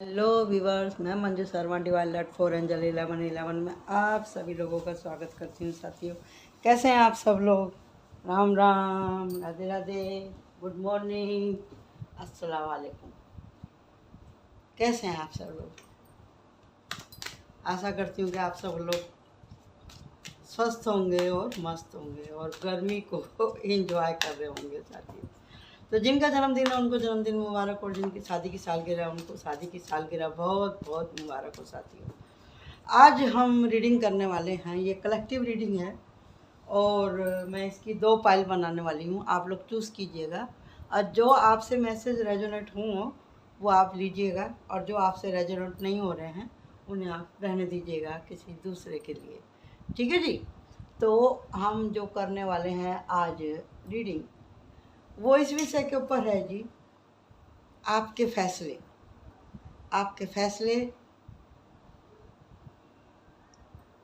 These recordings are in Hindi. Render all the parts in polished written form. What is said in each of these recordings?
हेलो व्यूवर्स, मैं मंजू शर्मा डिवाइलट 4 एंजल 1111 में आप सभी लोगों का स्वागत करती हूँ। साथियों, कैसे हैं आप सब लोग? राम राम, राधे राधे, गुड मॉर्निंग, अस्सलाम वालेकुम। कैसे हैं आप सब लोग? आशा करती हूँ कि आप सब लोग स्वस्थ होंगे और मस्त होंगे और गर्मी को एंजॉय कर रहे होंगे। साथियों, तो जिनका जन्मदिन है उनको जन्मदिन मुबारक, और जिनकी शादी की सालगिरह है उनको शादी की सालगिरह बहुत बहुत मुबारक हो। साथियों, आज हम रीडिंग करने वाले हैं, ये कलेक्टिव रीडिंग है और मैं इसकी 2 पाइल बनाने वाली हूँ। आप लोग चूज़ कीजिएगा और जो आपसे मैसेज रेजोनेट हो वो आप लीजिएगा, और जो आपसे रेजोनेट नहीं हो रहे हैं उन्हें आप रहने दीजिएगा किसी दूसरे के लिए। ठीक है जी? तो हम जो करने वाले हैं आज रीडिंग, वो इस विषय के ऊपर है जी, आपके फैसले। आपके फैसले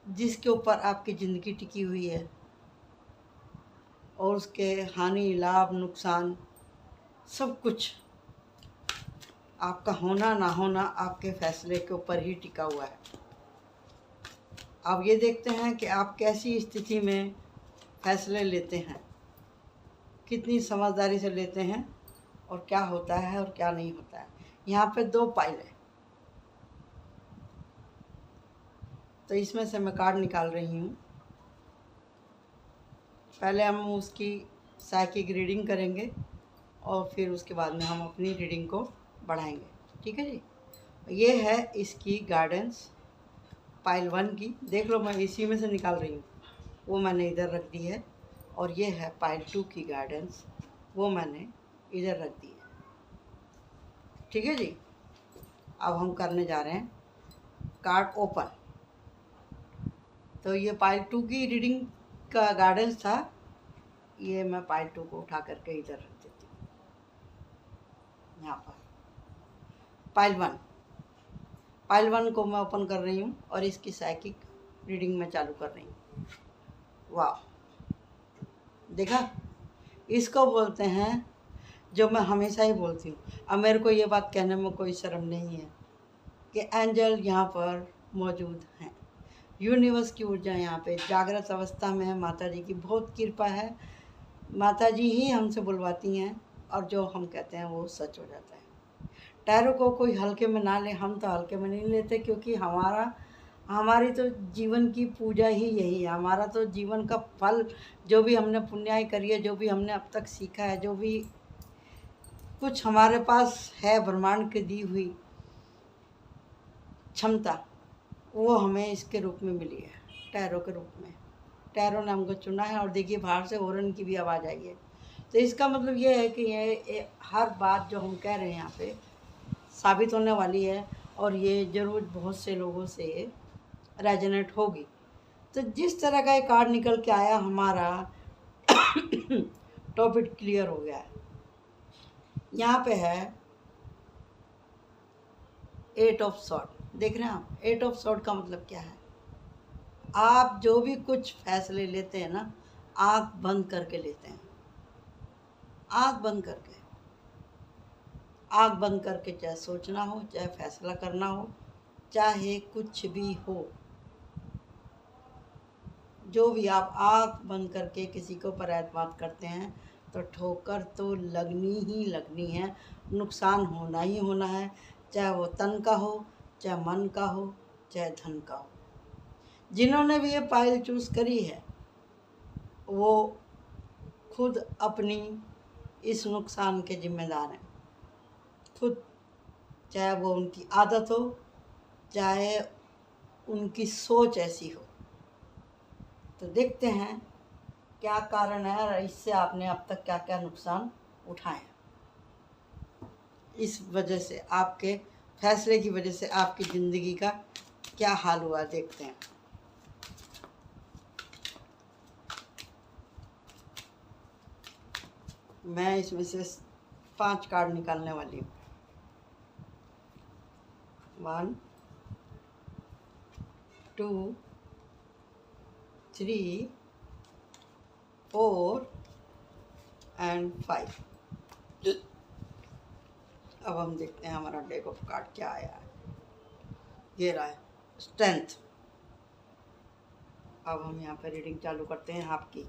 जिसके ऊपर आपकी ज़िंदगी टिकी हुई है, और उसके हानि लाभ नुकसान सब कुछ, आपका होना ना होना आपके फैसले के ऊपर ही टिका हुआ है। अब ये देखते हैं कि आप कैसी स्थिति में फैसले लेते हैं, कितनी समझदारी से लेते हैं, और क्या होता है और क्या नहीं होता है। यहाँ पे 2 पाइल है, तो इसमें से मैं कार्ड निकाल रही हूँ। पहले हम उसकी साइकिक रीडिंग करेंगे और फिर उसके बाद में हम अपनी रीडिंग को बढ़ाएंगे। ठीक है जी? ये है इसकी गाइडेंस पाइल 1 की। देख लो, मैं इसी में से निकाल रही हूँ, वो मैंने इधर रख दी है। और ये है पाइल 2 की गाइडेंस, वो मैंने इधर रख दी है। ठीक है जी? अब हम करने जा रहे हैं कार्ड ओपन। तो ये पाइल 2 की रीडिंग का गाइडेंस था, ये मैं पाइल 2 को उठा करके इधर रख देती हूँ। यहाँ पर पाइल 1 को मैं ओपन कर रही हूँ और इसकी साइकिक रीडिंग में चालू कर रही हूँ। वाह, देखा? इसको बोलते हैं, जो मैं हमेशा ही बोलती हूँ, अब मेरे को ये बात कहने में कोई शर्म नहीं है कि एंजल यहाँ पर मौजूद हैं। यूनिवर्स की ऊर्जा यहाँ पे जागृत अवस्था में है। माता जी की बहुत कृपा है, माता जी ही हमसे बुलवाती हैं और जो हम कहते हैं वो सच हो जाता है। टैरो को कोई हल्के में ना ले, हम तो हल्के में नहीं लेते, क्योंकि हमारी तो जीवन की पूजा ही यही है। हमारा तो जीवन का फल, जो भी हमने पुण्याई करी है, जो भी हमने अब तक सीखा है, जो भी कुछ हमारे पास है ब्रह्मांड की दी हुई क्षमता, वो हमें इसके रूप में मिली है, टैरो के रूप में। टैरो ने हमको चुना है। और देखिए, बाहर से हॉर्न की भी आवाज़ आई है, तो इसका मतलब ये है कि ये हर बात जो हम कह रहे हैं यहाँ पे साबित होने वाली है, और ये ज़रूर बहुत से लोगों से रेजोनेट होगी। तो जिस तरह का ये कार्ड निकल के आया, हमारा टॉपिक क्लियर हो गया है। यहाँ पे है 8 ऑफ सॉर्ड। देख रहे हैं आप? 8 ऑफ सॉर्ड का मतलब क्या है? आप जो भी कुछ फैसले लेते हैं ना, आँख बंद करके लेते हैं। आँख बंद करके, आँख बंद करके, चाहे सोचना हो, चाहे फैसला करना हो, चाहे कुछ भी हो, जो भी आप आँख बंद करके किसी के ऊपर एतमाद करते हैं, तो ठोकर तो लगनी ही लगनी है, नुकसान होना ही होना है। चाहे वो तन का हो, चाहे मन का हो, चाहे धन का हो। जिन्होंने भी ये पाइल चूज़ करी है, वो खुद अपनी इस नुकसान के जिम्मेदार हैं, खुद। चाहे वो उनकी आदत हो, चाहे उनकी सोच ऐसी हो। तो देखते हैं क्या कारण है और इससे आपने अब तक क्या क्या नुकसान उठाए। इस वजह से, आपके फैसले की वजह से आपकी ज़िंदगी का क्या हाल हुआ, देखते हैं। मैं इसमें से 5 कार्ड निकालने वाली हूँ। 1 2 3 4 and 5। अब हम देखते हैं हमारा डेक ऑफ कार्ड क्या आया है। ये रहा है स्ट्रेंथ। अब हम यहाँ पे रीडिंग चालू करते हैं आपकी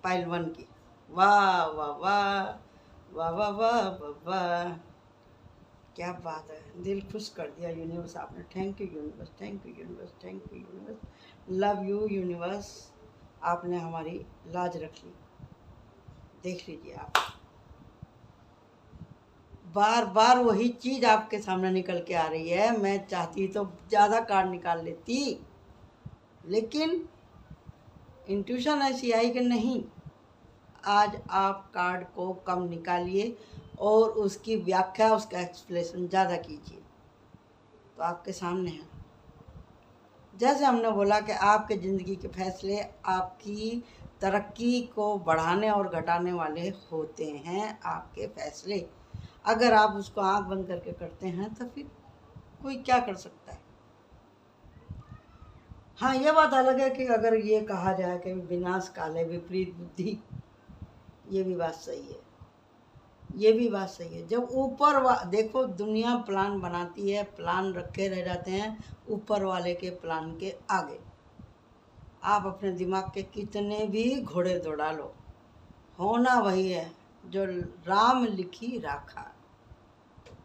पाइल 1 की। वाह वाह वाह वाह वाह वाह वाह वाह, क्या बात है, दिल खुश कर दिया यूनिवर्स आपने। Thank you universe, thank you universe, thank you universe, love you universe. आपने हमारी लाज रख ली। देख लीजिए आप, बार बार वही चीज़ आपके सामने निकल के आ रही है। मैं चाहती तो ज़्यादा कार्ड निकाल लेती, लेकिन इंट्यूशन ऐसी आई कि नहीं, आज आप कार्ड को कम निकालिए और उसकी व्याख्या, उसका एक्सप्लेनेशन ज़्यादा कीजिए। तो आपके सामने है, जैसे हमने बोला कि आपके ज़िंदगी के फैसले आपकी तरक्की को बढ़ाने और घटाने वाले होते हैं। आपके फैसले अगर आप उसको आंख बंद करके करते हैं तो फिर कोई क्या कर सकता है। हाँ, ये बात अलग है कि अगर ये कहा जाए कि विनाश काले विपरीत बुद्धि, ये भी बात सही है, ये भी बात सही है। जब ऊपर देखो, दुनिया प्लान बनाती है, प्लान रखे रह जाते हैं ऊपर वाले के प्लान के आगे। आप अपने दिमाग के कितने भी घोड़े दौड़ा लो, होना वही है जो राम लिखी राखा।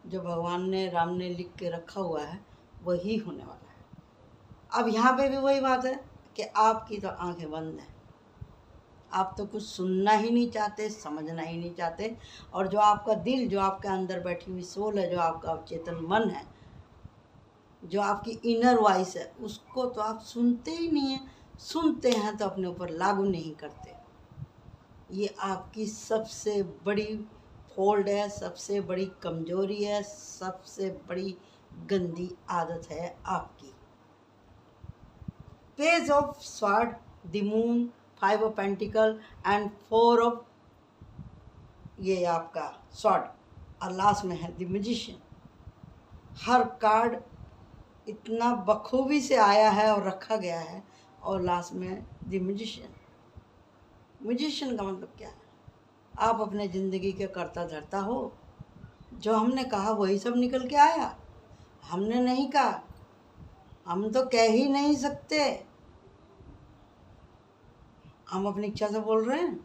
जो भगवान ने, राम ने लिख के रखा हुआ है वही होने वाला है। अब यहाँ पे भी वही बात है कि आपकी तो आंखें बंद हैं, आप तो कुछ सुनना ही नहीं चाहते, समझना ही नहीं चाहते। और जो आपका दिल, जो आपके अंदर बैठी हुई सोल है, जो आपका चेतन मन है, जो आपकी इनर वॉइस है, उसको तो आप सुनते ही नहीं हैं। सुनते हैं तो अपने ऊपर लागू नहीं करते। ये आपकी सबसे बड़ी फॉल्ट है, सबसे बड़ी कमजोरी है, सबसे बड़ी गंदी आदत है आपकी। Page of sword, the moon, 5 of pentacle and 4 of, ये आपका स्वॉर्ड, और लास्ट में है द मैजिशियन। हर कार्ड इतना बखूबी से आया है और रखा गया है, और लास्ट में द मैजिशियन। मैजिशियन का मतलब क्या है? आप अपने ज़िंदगी के कर्ता धर्ता हो। जो हमने कहा वही सब निकल के आया। हमने नहीं कहा, हम तो कह ही नहीं सकते। हम अपनी इच्छा से बोल रहे हैं,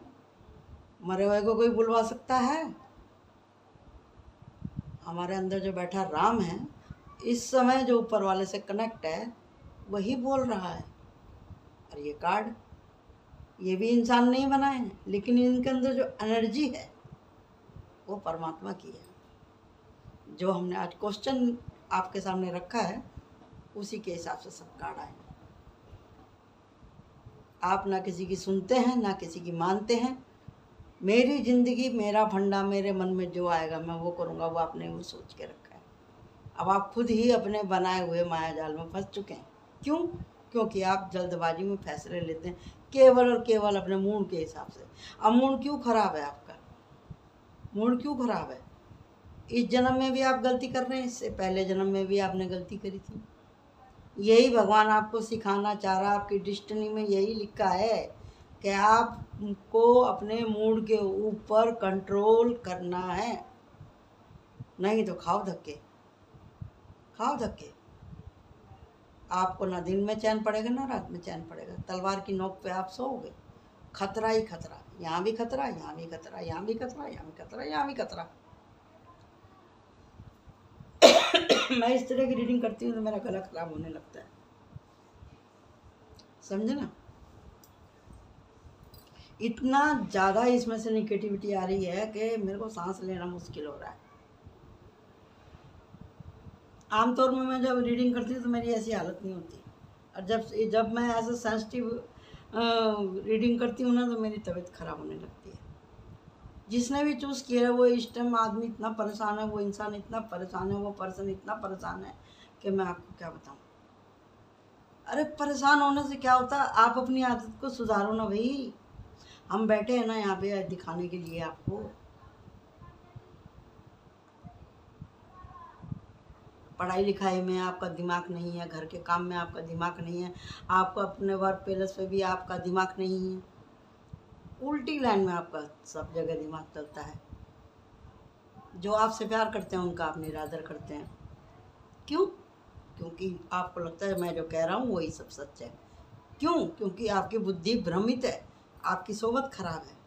मरे हुए को कोई बुलवा सकता है? हमारे अंदर जो बैठा राम है, इस समय जो ऊपर वाले से कनेक्ट है, वही बोल रहा है। और ये कार्ड, ये भी इंसान नहीं बनाए हैं, लेकिन इनके अंदर जो एनर्जी है वो परमात्मा की है। जो हमने आज क्वेश्चन आपके सामने रखा है, उसी के हिसाब से सब कार्ड आए। आप ना किसी की सुनते हैं, ना किसी की मानते हैं। मेरी ज़िंदगी, मेरा फंडा, मेरे मन में जो आएगा मैं वो करूँगा, वो आपने वो सोच के रखा है। अब आप खुद ही अपने बनाए हुए माया जाल में फंस चुके हैं। क्यों? क्योंकि आप जल्दबाजी में फैसले लेते हैं, केवल और केवल अपने मूड के हिसाब से। अब मूड क्यों ख़राब है आपका? मूड क्यों ख़राब है? इस जन्म में भी आप गलती कर रहे हैं, इससे पहले जन्म में भी आपने गलती करी थी। यही भगवान आपको सिखाना चाह रहा है। आपकी डिस्टिनी में यही लिखा है कि आपको अपने मूड के ऊपर कंट्रोल करना है, नहीं तो खाओ धक्के, खाओ धक्के। आपको ना दिन में चैन पड़ेगा, ना रात में चैन पड़ेगा। तलवार की नोक पे आप सोओगे, खतरा ही खतरा, यहाँ भी खतरा, यहाँ भी खतरा, यहाँ भी खतरा, यहाँ भी खतरा, यहाँ भी खतरा। मैं इस तरह की रीडिंग करती हूँ तो मेरा गला खराब होने लगता है, समझे ना? इतना ज़्यादा इसमें से निगेटिविटी आ रही है कि मेरे को सांस लेना मुश्किल हो रहा है। आमतौर में मैं जब रीडिंग करती हूँ तो मेरी ऐसी हालत नहीं होती, और जब मैं ऐसा सेंसिटिव रीडिंग करती हूँ ना, तो मेरी तबीयत ख़राब होने लगती है। जिसने भी चूज़ किया है, वो इस टाइम आदमी इतना परेशान है, वो इंसान इतना परेशान है, वो पर्सन इतना परेशान है कि मैं आपको क्या बताऊँ। अरे परेशान होने से क्या होता है? आप अपनी आदत को सुधारो ना भाई। हम बैठे हैं ना यहाँ पे दिखाने के लिए आपको। पढ़ाई लिखाई में आपका दिमाग नहीं है, घर के काम में आपका दिमाग नहीं है, आपको अपने वर्क प्लेस पे भी आपका दिमाग नहीं है। उल्टी लाइन में आपका सब जगह दिमाग चलता है। जो आपसे प्यार करते हैं उनका आप निरादर करते हैं। क्यों? क्योंकि आपको लगता है मैं जो कह रहा हूँ वही सब सच है। क्यों? क्योंकि आपकी बुद्धि भ्रमित है, आपकी सोबत खराब है।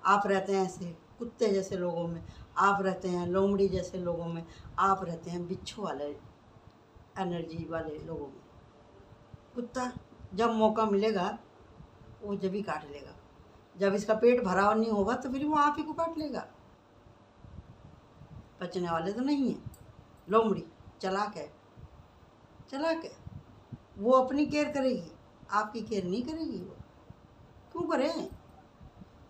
आप रहते हैं ऐसे कुत्ते जैसे लोगों में, आप रहते हैं लोमड़ी जैसे लोगों में, आप रहते हैं बिच्छू वाले एनर्जी वाले लोगों में। कुत्ता जब मौका मिलेगा वो जब ही काट लेगा, जब इसका पेट भरा नहीं होगा तो फिर वो आप ही को काट लेगा। बचने वाले तो नहीं है। लोमड़ी चालाक है, चालाक है, वो अपनी केयर करेगी, आपकी केयर नहीं करेगी। वो क्यों करे?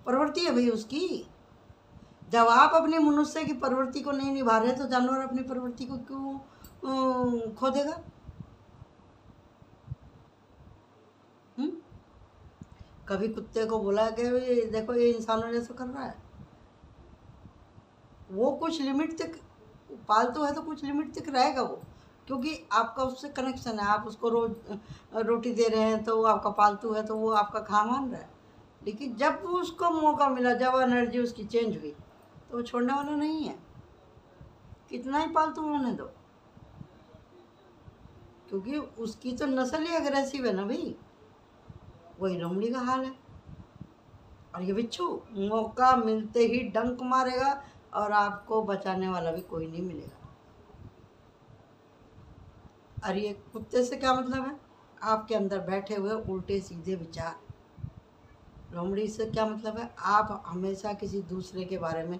प्रवृत्ति है भाई उसकी। जब आप अपने मनुष्य की प्रवृत्ति को नहीं निभा रहे तो जानवर अपनी प्रवृत्ति को क्यों खो देगा? कभी कुत्ते को बोला कि देखो ये इंसानों जैसा कर रहा है। वो कुछ लिमिट तक पालतू है तो कुछ लिमिट तक रहेगा वो, क्योंकि आपका उससे कनेक्शन है। आप उसको रोज रोटी दे रहे हैं तो वो आपका पालतू है, तो वो आपका खा मान रहा है। लेकिन जब उसको मौका मिला, जब एनर्जी उसकी चेंज हुई, तो वो छोड़ने वाला नहीं है, कितना ही पालतू होने दो, क्योंकि उसकी तो नस्ल ही अग्रेसिव है ना भाई। वही लोमड़ी का हाल है। और ये बिच्छू मौका मिलते ही डंक मारेगा और आपको बचाने वाला भी कोई नहीं मिलेगा। और ये कुत्ते से क्या मतलब है? आपके अंदर बैठे हुए उल्टे सीधे विचार। लोमड़ी से क्या मतलब है? आप हमेशा किसी दूसरे के बारे में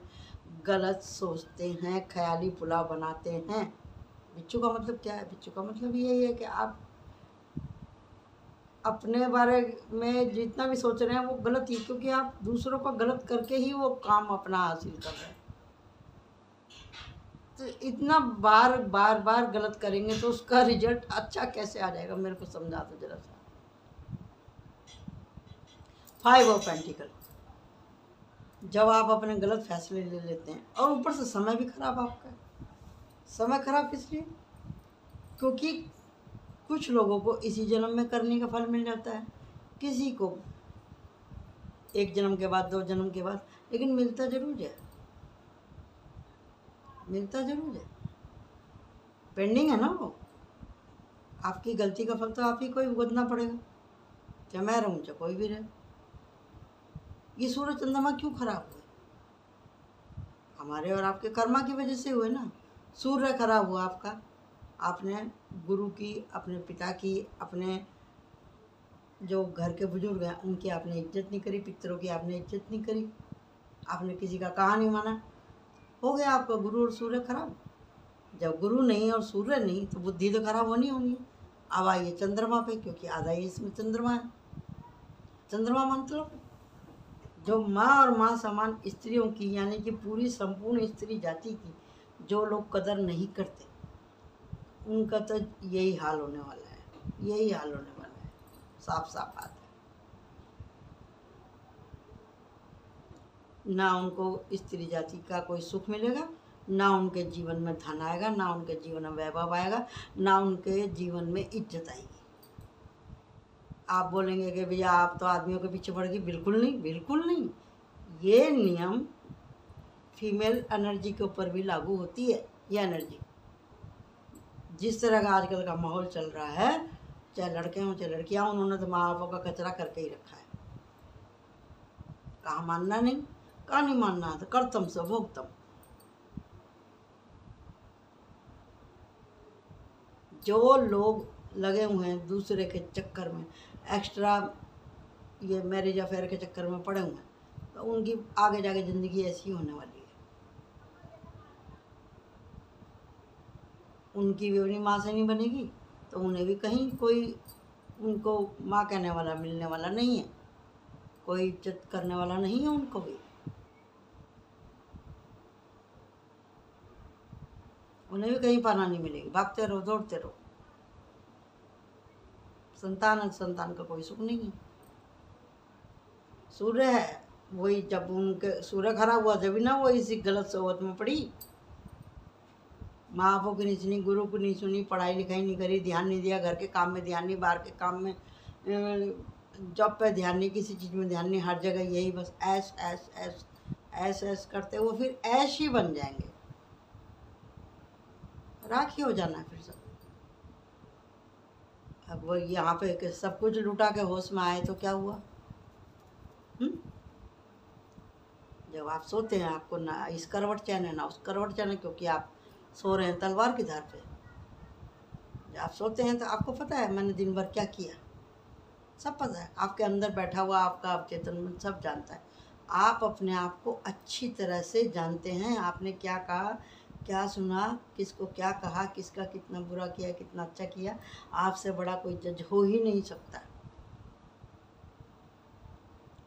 गलत सोचते हैं, ख्याली पुलाव बनाते हैं। बिच्छू का मतलब क्या है? बिच्छू का मतलब यही है कि आप अपने बारे में जितना भी सोच रहे हैं वो गलत ही, क्योंकि आप दूसरों को गलत करके ही वो काम अपना हासिल कर रहे हैं। तो इतना बार बार बार गलत करेंगे तो उसका रिजल्ट अच्छा कैसे आ जाएगा? मेरे को समझा दो जरा सा। 5 ऑफ पेंटिकल, जब आप अपने गलत फैसले ले लेते हैं और ऊपर से समय भी खराब आपका। समय खराब किस लिए? क्योंकि कुछ लोगों को इसी जन्म में करने का फल मिल जाता है, किसी को 1 जन्म के बाद, 2 जन्म के बाद, लेकिन मिलता जरूर है, मिलता जरूर है। पेंडिंग है ना वो। आपकी गलती का फल तो आप ही को ही भुगतना पड़ेगा, चाहे मैं रहूँ चाहे कोई भी रहे। ये सूरज चंद्रमा क्यों खराब हुए? हमारे और आपके कर्मा की वजह से हुए ना। सूर्य खराब हुआ आपका, आपने गुरु की, अपने पिता की, अपने जो घर के बुजुर्ग हैं उनकी आपने इज्जत नहीं करी, पितरों की आपने इज्जत नहीं करी, आपने किसी का कहा नहीं माना, हो गया आपका गुरु और सूर्य खराब। जब गुरु नहीं और सूर्य नहीं तो बुद्धि तो खराब होनी होनी। अब आइए चंद्रमा पे, क्योंकि आधा ही इसमें चंद्रमा है। चंद्रमा मतलब जो माँ और माँ समान स्त्रियों की, यानी कि पूरी संपूर्ण स्त्री जाति की जो लोग कदर नहीं करते, उनका तो यही हाल होने वाला है, यही हाल होने वाला है। साफ साफ बात है। ना उनको स्त्री जाति का कोई सुख मिलेगा, ना उनके जीवन में धन आएगा, ना उनके जीवन में वैभव आएगा, ना उनके जीवन में इज्जत आएगी। आप बोलेंगे कि भैया आप तो आदमियों के पीछे पड़ गई। बिल्कुल नहीं, बिल्कुल नहीं। ये नियम फीमेल एनर्जी के ऊपर भी लागू होती है। ये एनर्जी जिस तरह का आजकल का माहौल चल रहा है, चाहे लड़के हों चाहे लड़कियां, उन्होंने तो माँ बापों का कचरा करके ही रखा है। कहाँ मानना नहीं, कहाँ नहीं मानना, तो कर्तम से भोगतम। जो लोग लगे हुए हैं दूसरे के चक्कर में, एक्स्ट्रा ये मैरिज अफेयर के चक्कर में पड़े हुए हैं, तो उनकी आगे जाके ज़िंदगी ऐसी होने वाली है। उनकी भी अपनी माँ से नहीं बनेगी तो उन्हें भी कहीं कोई उनको माँ कहने वाला मिलने वाला नहीं है, कोई इज्जत करने वाला नहीं है उनको भी। उन्हें भी कहीं पाना नहीं मिलेगी। भागते रहो, दौड़ते रहो। संतान संतान का कोई सुख नहीं है। सूर्य है वही, जब उनके सूर्य खराब हुआ जब ना वो इसी गलत सोबत में पड़ी। माँ बापों की नहीं सुनी, गुरु को नहीं सुनी, पढ़ाई लिखाई नहीं करी, ध्यान नहीं दिया, घर के काम में ध्यान नहीं, बाहर के काम में, जॉब पे ध्यान नहीं, किसी चीज़ में ध्यान नहीं, हर जगह यही बस ऐश ऐश ऐश ऐश ऐश करते, वो फिर ऐश ही बन जाएंगे। राखी हो जाना है फिर सब। अब वो यहाँ पे सब कुछ लुटा के होश में आए तो क्या हुआ? जब आप सोते हैं आपको ना इस करवट चैन है ना उस करवट चैन है, क्योंकि आप सो रहे हैं तलवार की धार पे। जब आप सोते हैं तो आपको पता है मैंने दिन भर क्या किया, सब पता है। आपके अंदर बैठा हुआ आपका अवचेतन मन सब जानता है। आप अपने आप को अच्छी तरह से जानते हैं, आपने क्या कहा, क्या सुना, किसको क्या कहा, किसका कितना बुरा किया, कितना अच्छा किया। आपसे बड़ा कोई जज हो ही नहीं सकता।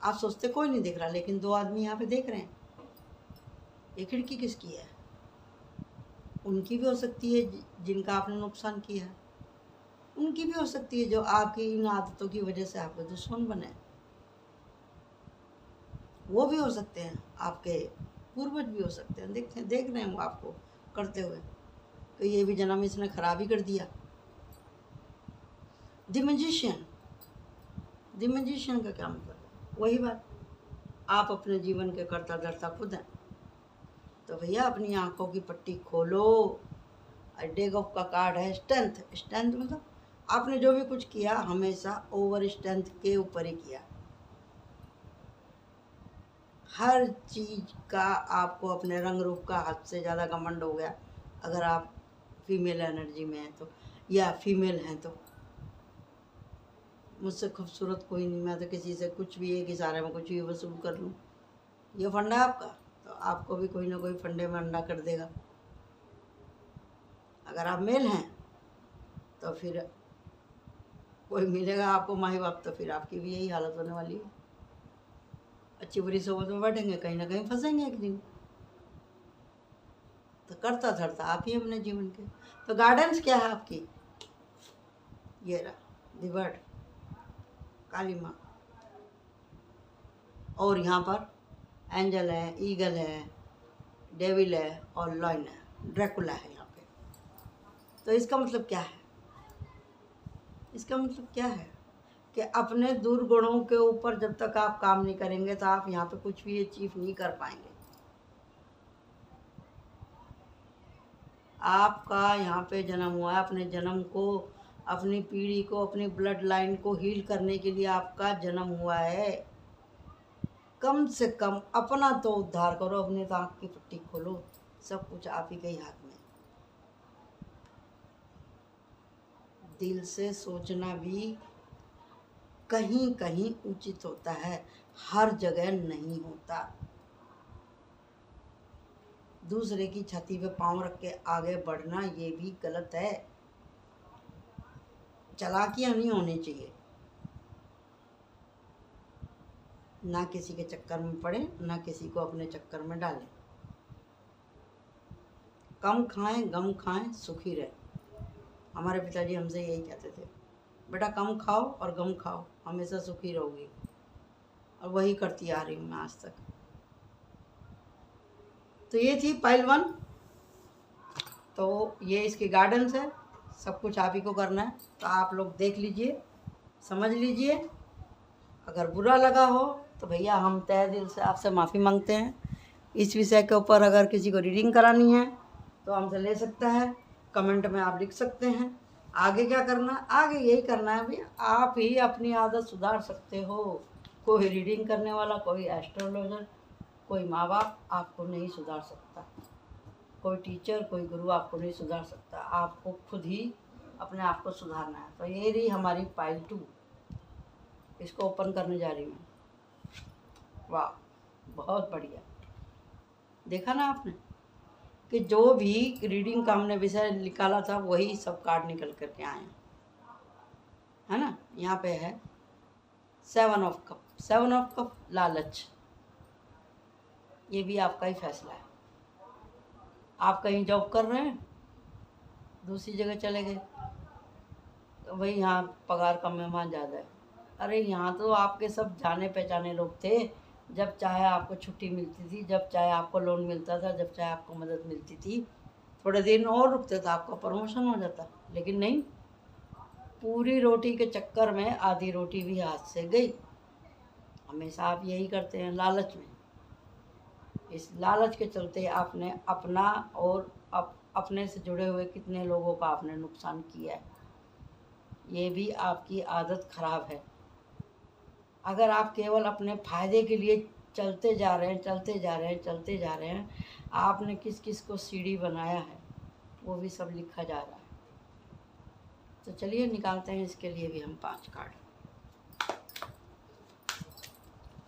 आप सोचते कोई नहीं देख रहा, लेकिन दो आदमी यहाँ पे देख रहे हैं। ये खिड़की किसकी है? उनकी भी हो सकती है जिनका आपने नुकसान किया है, उनकी भी हो सकती है जो आपकी इन आदतों की वजह से आपके दुश्मन बने। वो भी हो सकते हैं, आपके पूर्वज भी हो सकते हैं। देख रहे हैं वो आपको करते हुए, तो ये भी जन्म इसने खराब ही कर दिया। द मैजिशियन का क्या मतलब? वही बात, आप अपने जीवन के कर्ता धर्ता खुद हैं। तो भैया अपनी आंखों की पट्टी खोलो। डेगॉफ का कार्ड है स्ट्रेंथ मतलब आपने जो भी कुछ किया हमेशा ओवर स्ट्रेंथ के ऊपर ही किया। हर चीज़ का आपको अपने रंग रूप का हद से ज़्यादा घमंड हो गया। अगर आप फीमेल एनर्जी में हैं तो, या फीमेल हैं तो, मुझसे खूबसूरत कोई नहीं, मैं तो किसी से कुछ भी एक इशारे में कुछ भी वसूल कर लूँ, ये फंडा है आपका, तो आपको भी कोई ना कोई फंडे में अंडा कर देगा। अगर आप मेल हैं तो फिर कोई मिलेगा आपको माही बाप, तो फिर आपकी भी यही हालत होने वाली है। अच्छी बुरी सोबत में बैठेंगे, कहीं ना कहीं फंसेंगे एक दिन। तो करता धरता आप ही अपने जीवन के। तो गार्डेंस क्या है आपकी? ये रहा द बर्ड, काली माँ, और यहाँ पर एंजल है, ईगल है, डेविल है और लॉयन है, ड्रैकुला है यहाँ पे। तो इसका मतलब क्या है? इसका मतलब क्या है कि अपने दुर्गुणों के ऊपर जब तक आप काम नहीं करेंगे तो आप यहाँ पे कुछ भी अचीव नहीं कर पाएंगे। आपका यहाँ पे जन्म हुआ है, अपने जन्म को, अपनी पीढ़ी को, अपनी ब्लड लाइन को हील करने के लिए आपका जन्म हुआ है। कम से कम अपना तो उद्धार करो, अपने तो आँख की पट्टी खोलो। सब कुछ आप ही के हाथ में। दिल से सोचना भी कहीं कहीं उचित होता है, हर जगह नहीं होता। दूसरे की छाती पे पांव रख के आगे बढ़ना ये भी गलत है। चालाकियां नहीं होनी चाहिए। ना किसी के चक्कर में पड़े, ना किसी को अपने चक्कर में डालें। कम खाएं, गम खाएं, सुखी रहे। हमारे पिताजी हमसे यही कहते थे, बेटा कम खाओ और गम खाओ, हमेशा सुखी रहोगी। और वही करती आ रही हूँ मैं आज तक। तो ये थी पाइल 1। तो ये इसकी गार्डेंस है, सब कुछ आप ही को करना है। तो आप लोग देख लीजिए, समझ लीजिए। अगर बुरा लगा हो तो भैया हम तहे दिल से आपसे माफ़ी मांगते हैं। इस विषय के ऊपर अगर किसी को रीडिंग करानी है तो हमसे ले सकता है, कमेंट में आप लिख सकते हैं। आगे क्या करना है? आगे यही करना है भैया, आप ही अपनी आदत सुधार सकते हो। कोई रीडिंग करने वाला, कोई एस्ट्रोलॉजर, कोई माँ बाप आपको नहीं सुधार सकता। कोई टीचर, कोई गुरु आपको नहीं सुधार सकता। आपको खुद ही अपने आप को सुधारना है। तो ये रही हमारी पाइल 2, इसको ओपन करने जा रही हूँ। वाह, बहुत बढ़िया। देखा ना आपने कि जो भी रीडिंग का हमने विषय निकाला था वही सब कार्ड निकल करके आए हैं, है ना। यहाँ पे है 7 ऑफ कप। 7 ऑफ कप लालच, ये भी आपका ही फैसला है। आप कहीं जॉब कर रहे हैं, दूसरी जगह चले गए, तो भाई यहाँ पगार कम है, वहाँ ज़्यादा है। अरे यहाँ तो आपके सब जाने पहचाने लोग थे। जब चाहे आपको छुट्टी मिलती थी, जब चाहे आपको लोन मिलता था, जब चाहे आपको मदद मिलती थी। थोड़े दिन और रुकते तो आपका प्रमोशन हो जाता, लेकिन नहीं। पूरी रोटी के चक्कर में आधी रोटी भी हाथ से गई। हमेशा आप यही करते हैं, लालच में। इस लालच के चलते आपने अपना और अपने से जुड़े हुए कितने लोगों का आपने नुकसान किया है। ये भी आपकी आदत खराब है। अगर आप केवल अपने फ़ायदे के लिए चलते जा रहे हैं, चलते जा रहे हैं, चलते जा रहे हैं, आपने किस किस को सीढ़ी बनाया है वो भी सब लिखा जा रहा है। तो चलिए निकालते हैं इसके लिए भी हम 5 कार्ड।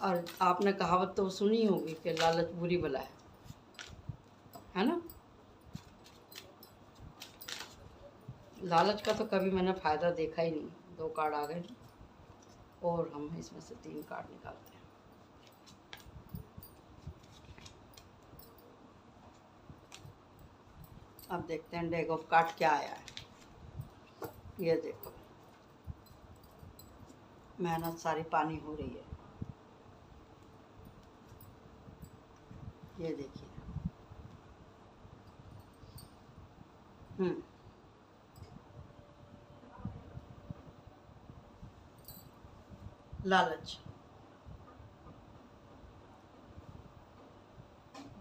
और आपने कहावत तो सुनी होगी कि लालच बुरी बला है ना। लालच का तो कभी मैंने फ़ायदा देखा ही नहीं। 2 कार्ड आ गए और हम इसमें से 3 कार्ड निकालते हैं। अब देखते हैं डेक ऑफ कार्ड क्या आया है। ये देखो, मेहनत सारी पानी हो रही है। ये देखिए, लालच।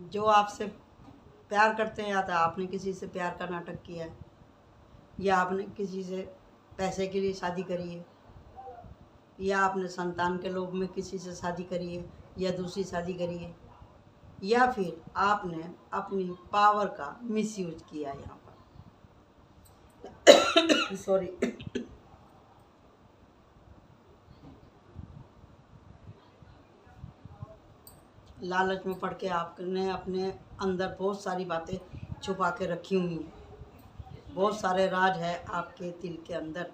जो आपसे प्यार करते हैं, या तो आपने किसी से प्यार का नाटक किया है, या आपने किसी से पैसे के लिए शादी करी है, या आपने संतान के लोभ में किसी से शादी करी है, या दूसरी शादी करी है, या फिर आपने अपनी पावर का मिसयूज किया है यहाँ पर। सॉरी। लालच में पड़ के आपने अपने अंदर बहुत सारी बातें छुपा के रखी हुई हैं। बहुत सारे राज है आपके दिल के अंदर।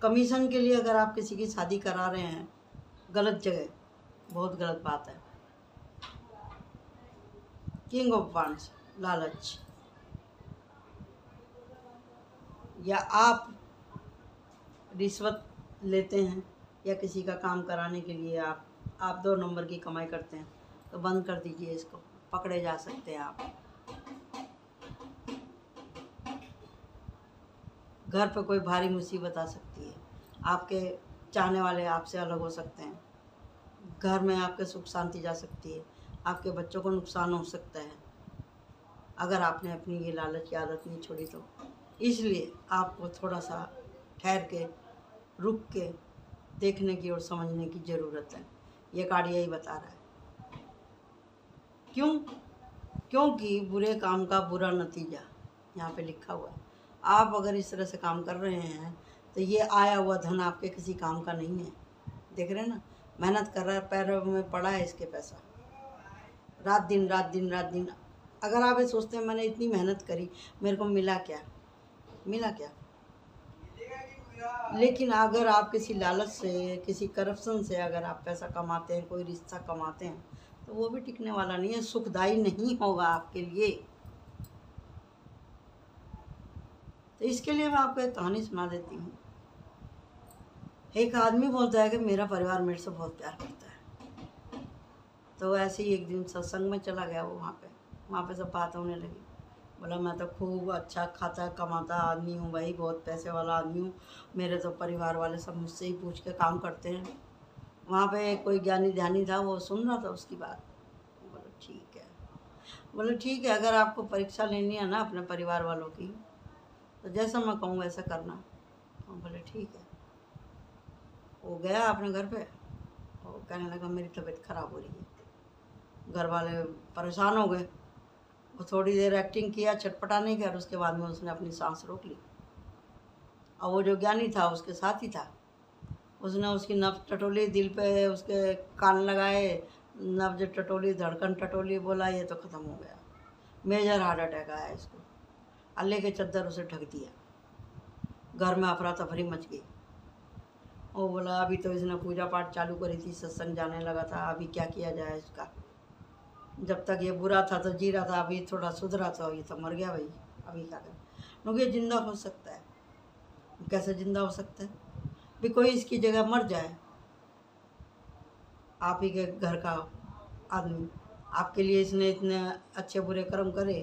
कमीशन के लिए अगर आप किसी की शादी करा रहे हैं, गलत जगह, बहुत गलत बात है। किंग ऑफ वांड्स, लालच। या आप रिश्वत लेते हैं, या किसी का काम कराने के लिए आप 2 नंबर की कमाई करते हैं, तो बंद कर दीजिए इसको, पकड़े जा सकते हैं आप। घर पे कोई भारी मुसीबत आ सकती है, आपके चाहने वाले आपसे अलग हो सकते हैं, घर में आपके सुख शांति जा सकती है, आपके बच्चों को नुकसान हो सकता है अगर आपने अपनी ये लालच की आदत नहीं छोड़ी तो। इसलिए आपको थोड़ा सा ठहर के, रुक के देखने की और समझने की ज़रूरत है। ये कार्ड यही बता रहा है। क्योंकि बुरे काम का बुरा नतीजा यहाँ पे लिखा हुआ है। आप अगर इस तरह से काम कर रहे हैं तो ये आया हुआ धन आपके किसी काम का नहीं है। देख रहे हैं ना, मेहनत कर रहा है, पैरों में पड़ा है इसके पैसा, रात दिन रात दिन रात दिन। अगर आप ये सोचते हैं मैंने इतनी मेहनत करी, मेरे को मिला क्या, मिला क्या? लेकिन अगर आप किसी लालच से, किसी करप्शन से अगर आप पैसा कमाते हैं, कोई रिश्ता कमाते हैं, तो वो भी टिकने वाला नहीं है, सुखदायी नहीं होगा आपके लिए। तो इसके लिए मैं आपको एक कहानी सुना देती हूँ। एक आदमी बोलता है कि मेरा परिवार मेरे से बहुत प्यार करता है। तो ऐसे ही एक दिन सत्संग में चला गया वो, वहाँ पे सब बात होने लगी। बोला मैं तो खूब अच्छा खाता कमाता आदमी हूँ भाई, बहुत पैसे वाला आदमी हूँ, मेरे तो परिवार वाले सब मुझसे ही पूछ के काम करते हैं। वहाँ पे कोई ज्ञानी ध्यानी था, वो सुन रहा था उसकी बात। बोले ठीक है, अगर आपको परीक्षा लेनी है ना अपने परिवार वालों की, तो जैसा मैं कहूँ वैसा करना। बोले ठीक है। वो गया अपने घर पे और कहने लगा मेरी तबीयत ख़राब हो रही है। घर वाले परेशान हो गए। वो थोड़ी देर एक्टिंग किया, छटपटाने की, और उसके बाद में उसने अपनी सांस रोक ली। और वो जो ज्ञानी था उसके साथ ही था, उसने उसकी नब्ज टटोली, दिल पे उसके कान लगाए, नब्ज टटोली, धड़कन टटोली, बोला ये तो ख़त्म हो गया, मेजर हार्ट अटैक आया इसको। अल्ले के चद्दर उसे ढक दिया। घर में अफरा तफरी मच गई। वो बोला अभी तो इसने पूजा पाठ चालू करी थी, सत्संग जाने लगा था, अभी क्या किया जाए इसका। जब तक ये बुरा था तो जी रहा था, अभी थोड़ा सुधरा था, ये तो मर गया भाई, अभी क्या करें। क्योंकि ये जिंदा हो सकता है। कैसे जिंदा हो सकता है? भी कोई इसकी जगह मर जाए, आप ही के घर का आदमी, आपके लिए इसने इतने अच्छे बुरे कर्म करे,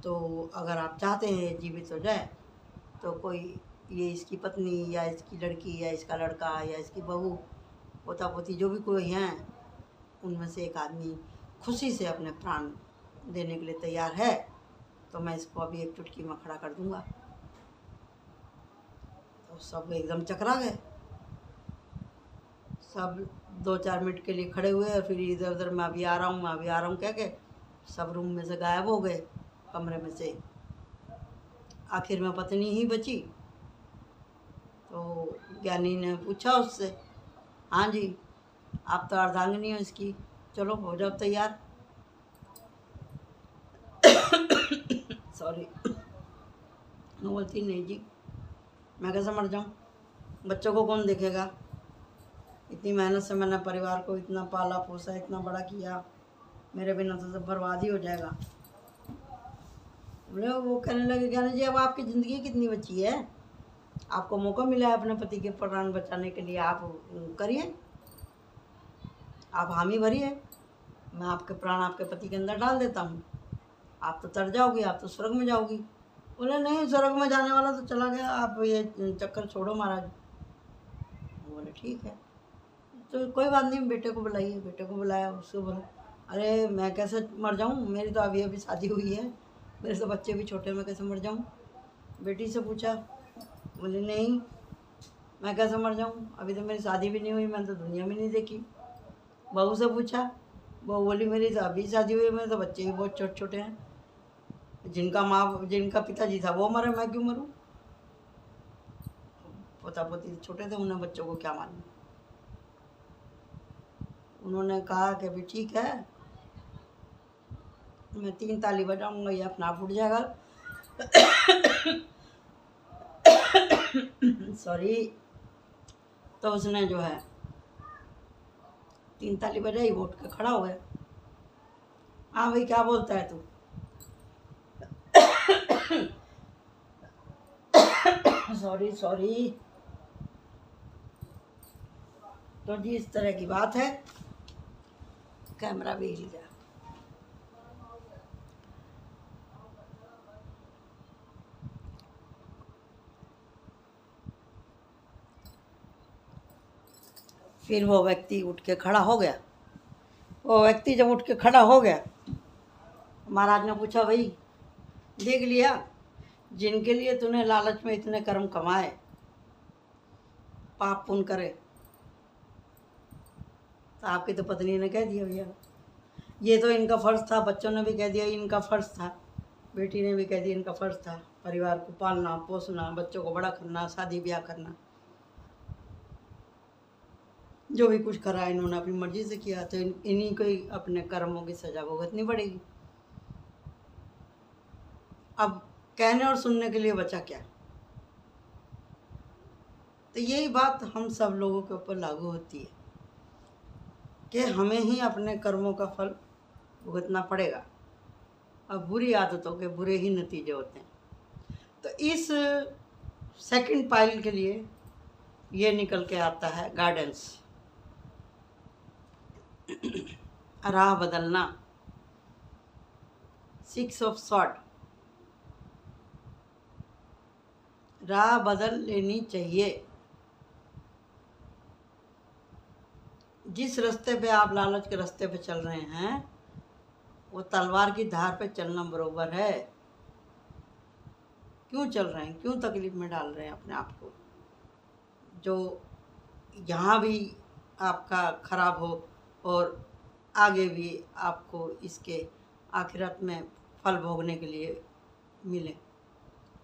तो अगर आप चाहते हैं जीवित हो जाए, तो कोई ये इसकी पत्नी या इसकी लड़की या इसका लड़का या इसकी बहू, पोता पोती जो भी कोई हैं, उनमें से एक आदमी खुशी से अपने प्राण देने के लिए तैयार है तो मैं इसको अभी एक चुटकी में खड़ा कर दूंगा। तो सब एकदम चकरा गए, सब 2-4 मिनट के लिए खड़े हुए और फिर इधर उधर मैं अभी आ रहा हूँ, मैं अभी आ रहा हूँ कह के सब रूम में से गायब हो गए, कमरे में से। आखिर में पत्नी ही बची। तो ज्ञानी ने पूछा उससे, हाँ जी आप तो अर्धांगिनी हो इसकी, चलो हो जाओ तैयार। सॉरी, मैं बोलती नहीं जी, मैं कैसे मर जाऊँ, बच्चों को कौन देखेगा, इतनी मेहनत से मैंने परिवार को इतना पाला पोसा, इतना बड़ा किया, मेरे बिना तो सब बर्बाद ही हो जाएगा। बोले वो कहने लगे, ज्ञानी जी अब आपकी ज़िंदगी कितनी बची है, आपको मौका मिला है अपने पति के प्राण बचाने के लिए, आप करिए, आप हामी भरिए, मैं आपके प्राण आपके पति के अंदर डाल देता हूँ, आप तो तर जाओगी, आप तो स्वर्ग में जाओगी। बोले नहीं, स्वर्ग में जाने वाला तो चला गया, आप ये चक्कर छोड़ो महाराज। बोले ठीक है, तो कोई बात नहीं, बेटे को बुलाइए। बेटे को बुलाया, उसको बोला अरे मैं कैसे मर जाऊँ, मेरी तो अभी अभी शादी हुई है, मेरे तो बच्चे भी छोटे, मैं कैसे मर जाऊँ। बेटी से पूछा, बोले नहीं मैं कैसे मर जाऊँ, अभी तो मेरी शादी भी नहीं हुई, मैंने तो दुनिया में नहीं देखी। बहू से पूछा, बहू बोली मेरी तो अभी शादी हुई है, मेरे तो बच्चे भी बहुत छोटे छोटे हैं, जिनका पिताजी था वो मरे, मैं क्यों मरूं। पोता पोती छोटे थे, उन्हें बच्चों को क्या मालूम। उन्होंने कहा कि भी ठीक है, मैं 3 ताली बजाऊंगा, ये अपना आप उठ जाएगा। सॉरी। तो उसने जो है 3 ताली बजाई, वो उठ के खड़ा हो गया। हाँ भाई क्या बोलता है तू। Sorry sorry. तो जी इस तरह की बात है। कैमरा भी हिल गया। फिर वो व्यक्ति उठ के खड़ा हो गया। वो व्यक्ति जब उठ के खड़ा हो गया, महाराज ने पूछा, भाई देख लिया, जिनके लिए तूने लालच में इतने कर्म कमाए, पाप पुण्य करे। तो आपकी तो पत्नी ने कह दिया, भैया ये तो इनका फ़र्ज़ था, बच्चों ने भी कह दिया इनका फ़र्ज़ था, बेटी ने भी कह दिया इनका फ़र्ज़ था, परिवार को पालना पोसना, बच्चों को बड़ा करना, शादी ब्याह करना, जो भी कुछ करा इन्होंने अपनी मर्ज़ी से किया, तो इन्हीं को ही अपने कर्मों की सज़ा भुगतनी पड़ेगी। अब कहने और सुनने के लिए बचा क्या। तो यही बात हम सब लोगों के ऊपर लागू होती है कि हमें ही अपने कर्मों का फल भुगतना पड़ेगा। अब बुरी आदतों के बुरे ही नतीजे होते हैं। तो इस सेकंड पाइल के लिए ये निकल के आता है गाइडेंस, राह बदलना, 6 ऑफ सॉर्ड, राह बदल लेनी चाहिए। जिस रास्ते पे आप लालच के रास्ते पे चल रहे हैं, वो तलवार की धार पे चलना बरोबर है। क्यों चल रहे हैं, क्यों तकलीफ में डाल रहे हैं अपने आप को, जो यहाँ भी आपका खराब हो और आगे भी आपको इसके आखिरत में फल भोगने के लिए मिले।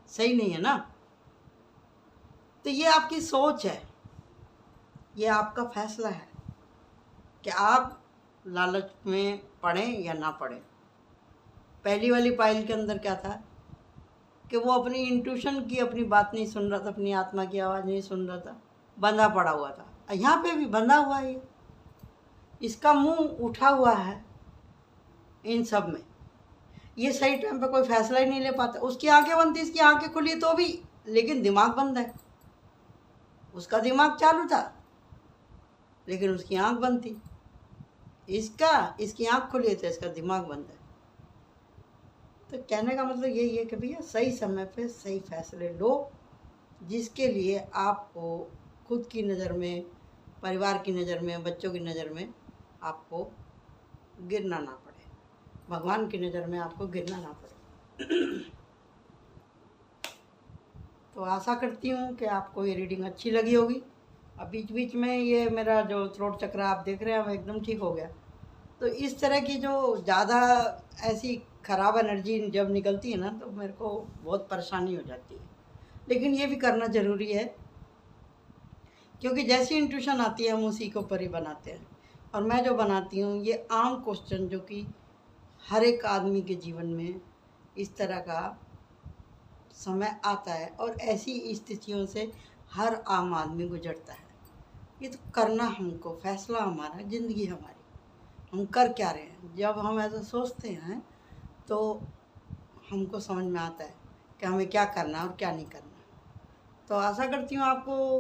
सही नहीं है ना। तो ये आपकी सोच है, ये आपका फैसला है कि आप लालच में पड़ें या ना पड़ें। पहली वाली पाइल के अंदर क्या था कि वो अपनी इंट्यूशन की अपनी बात नहीं सुन रहा था, अपनी आत्मा की आवाज़ नहीं सुन रहा था, बंधा पड़ा हुआ था। यहाँ पे भी बंधा हुआ है, इसका मुंह उठा हुआ है इन सब में। ये सही टाइम पे कोई फैसला ही नहीं ले पाता। उसकी आंखें बंद थी, इसकी आंखें खुली तो भी, लेकिन दिमाग बंद है। उसका दिमाग चालू था लेकिन उसकी आंख बंद थी। इसकी आंख खुली है तो इसका दिमाग बंद है। तो कहने का मतलब यही है कि भैया सही समय पे सही फैसले लो, जिसके लिए आपको खुद की नज़र में, परिवार की नज़र में, बच्चों की नज़र में आपको गिरना ना पड़े। भगवान की नज़र में आपको गिरना ना पड़े। तो आशा करती हूँ कि आपको ये रीडिंग अच्छी लगी होगी। अब बीच बीच में ये मेरा जो थ्रोट चक्र आप देख रहे हैं वो एकदम ठीक हो गया। तो इस तरह की जो ज़्यादा ऐसी ख़राब एनर्जी जब निकलती है ना, तो मेरे को बहुत परेशानी हो जाती है। लेकिन ये भी करना ज़रूरी है, क्योंकि जैसी इंट्यूशन आती है हम उसी को ऊपर ही बनाते हैं। और मैं जो बनाती हूँ ये आम क्वेश्चन जो कि हर एक आदमी के जीवन में इस तरह का समय आता है और ऐसी स्थितियों से हर आम आदमी गुजरता है। ये तो करना हमको, फैसला हमारा, ज़िंदगी हमारी, हम कर क्या रहे हैं। जब हम ऐसा सोचते हैं तो हमको समझ में आता है कि हमें क्या करना है और क्या नहीं करना। तो आशा करती हूँ आपको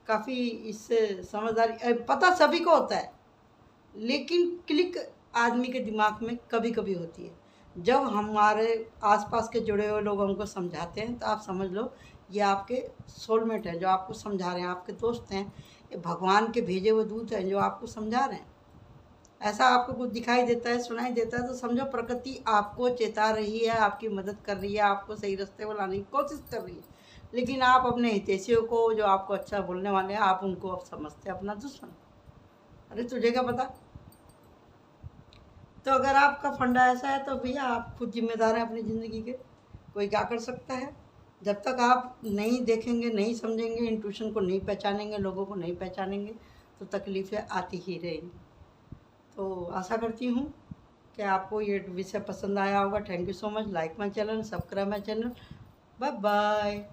काफ़ी इससे समझदारी, पता सभी को होता है, लेकिन क्लिक आदमी के दिमाग में कभी कभी होती है। जब हमारे आसपास के जुड़े हुए लोग हमको समझाते हैं तो आप समझ लो ये आपके सोलमेट हैं जो आपको समझा रहे हैं, आपके दोस्त हैं, ये भगवान के भेजे हुए दूत हैं जो आपको समझा रहे हैं। ऐसा आपको कुछ दिखाई देता है, सुनाई देता है, तो समझो प्रकृति आपको चेता रही है, आपकी मदद कर रही है, आपको सही रास्ते पर लाने की कोशिश कर रही है। लेकिन आप अपने हितैषियों को, जो आपको अच्छा बोलने वाले हैं, आप उनको अब समझते हैं अपना दुश्मन। अरे तुझे क्या पता। तो अगर आपका फंडा ऐसा है तो भैया आप खुद जिम्मेदार हैं अपनी ज़िंदगी के। कोई क्या कर सकता है। जब तक आप नहीं देखेंगे, नहीं समझेंगे, इंट्यूशन को नहीं पहचानेंगे, लोगों को नहीं पहचानेंगे, तो तकलीफ़ें आती ही रहेंगी। तो आशा करती हूँ कि आपको ये विषय पसंद आया होगा। Thank you so much. Like my channel, subscribe my channel. Bye bye.